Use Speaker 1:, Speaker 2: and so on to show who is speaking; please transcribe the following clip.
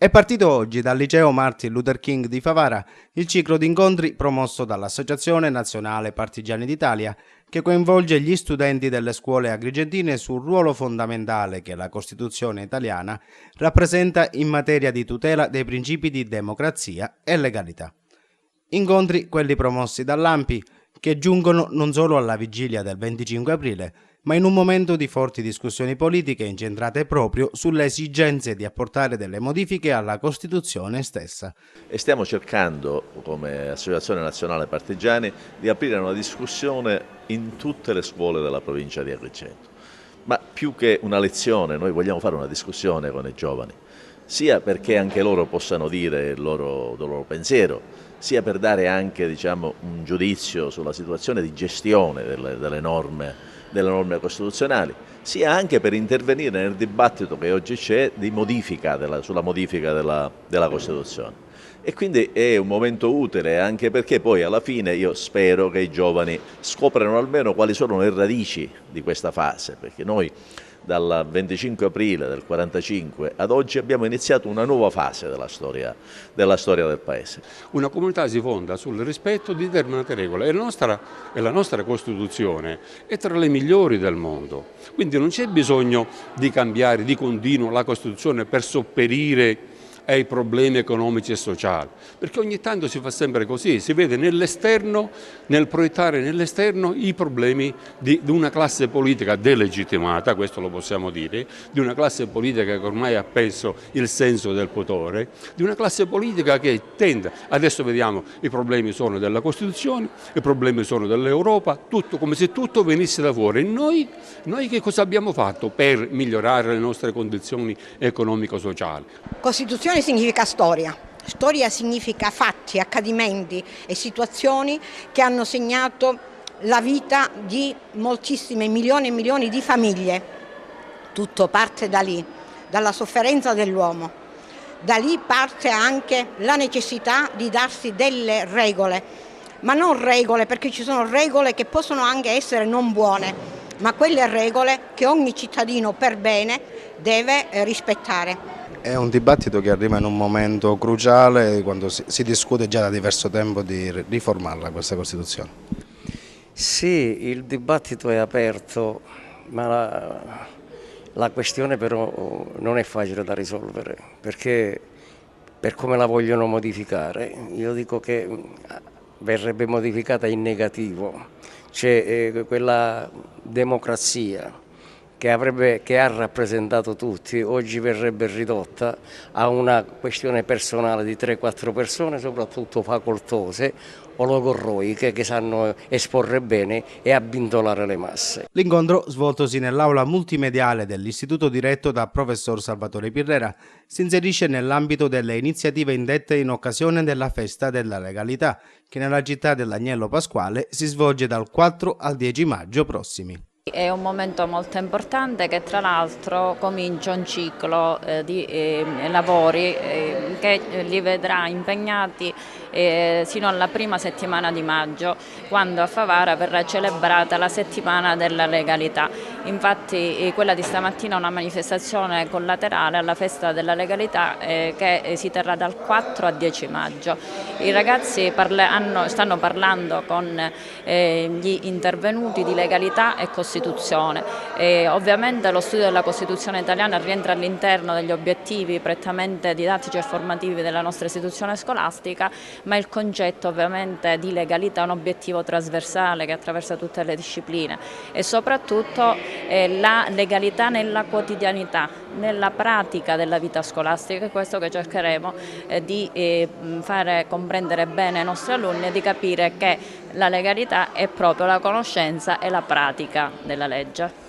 Speaker 1: È partito oggi dal liceo Martin Luther King di Favara il ciclo di incontri promosso dall'Associazione Nazionale Partigiani d'Italia che coinvolge gli studenti delle scuole agrigentine sul ruolo fondamentale che la Costituzione italiana rappresenta in materia di tutela dei principi di democrazia e legalità. Incontri quelli promossi dall'ANPI che giungono non solo alla vigilia del 25 aprile, ma in un momento di forti discussioni politiche incentrate proprio sulle esigenze di apportare delle modifiche alla Costituzione stessa.
Speaker 2: E stiamo cercando, come Associazione Nazionale Partigiani, di aprire una discussione in tutte le scuole della provincia di Agrigento. Ma più che una lezione, noi vogliamo fare una discussione con i giovani, sia perché anche loro possano dire il loro pensiero, sia per dare anche un giudizio sulla situazione di gestione delle norme costituzionali, sia anche per intervenire nel dibattito che oggi c'è sulla modifica della Costituzione. E quindi è un momento utile anche perché poi alla fine io spero che i giovani scoprano almeno quali sono le radici di questa fase, perché noi dal 25 aprile del 45 ad oggi abbiamo iniziato una nuova fase della storia del Paese.
Speaker 3: Una comunità si fonda sul rispetto di determinate regole e la nostra Costituzione è tra le migliori del mondo, quindi non c'è bisogno di cambiare di continuo la Costituzione per sopperire ai problemi economici e sociali, perché ogni tanto si fa sempre così, si vede nell'esterno, nel proiettare nell'esterno i problemi di una classe politica delegittimata, questo lo possiamo dire, di una classe politica che ormai ha perso il senso del potere, di una classe politica che tende, adesso vediamo i problemi sono della Costituzione, i problemi sono dell'Europa, tutto come se tutto venisse da fuori. Noi che cosa abbiamo fatto per migliorare le nostre condizioni economico-sociali?
Speaker 4: Costituzione significa storia. Storia significa fatti, accadimenti e situazioni che hanno segnato la vita di moltissime milioni e milioni di famiglie. Tutto parte da lì, dalla sofferenza dell'uomo. Da lì parte anche la necessità di darsi delle regole, ma non regole, perché ci sono regole che possono anche essere non buone, ma quelle regole che ogni cittadino per bene deve rispettare.
Speaker 1: È un dibattito che arriva in un momento cruciale quando si discute già da diverso tempo di riformarla questa Costituzione.
Speaker 5: Sì, il dibattito è aperto, ma la questione però non è facile da risolvere, perché per come la vogliono modificare, io dico che verrebbe modificata in negativo, cioè quella democrazia che ha rappresentato tutti, oggi verrebbe ridotta a una questione personale di 3-4 persone, soprattutto facoltose o logorroiche che sanno esporre bene e abbindolare le masse.
Speaker 1: L'incontro, svoltosi nell'aula multimediale dell'istituto diretto da professor Salvatore Pirrera, si inserisce nell'ambito delle iniziative indette in occasione della Festa della Legalità, che nella città dell'Agnello Pasquale si svolge dal 4 al 10 maggio prossimi.
Speaker 6: È un momento molto importante che tra l'altro comincia un ciclo di lavori che li vedrà impegnati sino alla prima settimana di maggio, quando a Favara verrà celebrata la settimana della legalità. Infatti quella di stamattina è una manifestazione collaterale alla festa della legalità che si terrà dal 4 al 10 maggio. I ragazzi stanno parlando con gli intervenuti di legalità e Costituzione. Ovviamente lo studio della Costituzione italiana rientra all'interno degli obiettivi prettamente didattici e formativi della nostra istituzione scolastica, ma il concetto ovviamente di legalità è un obiettivo trasversale che attraversa tutte le discipline e soprattutto la legalità nella quotidianità, nella pratica della vita scolastica. È questo che cercheremo di fare comprendere bene ai nostri alunni e di capire che la legalità è proprio la conoscenza e la pratica della legge.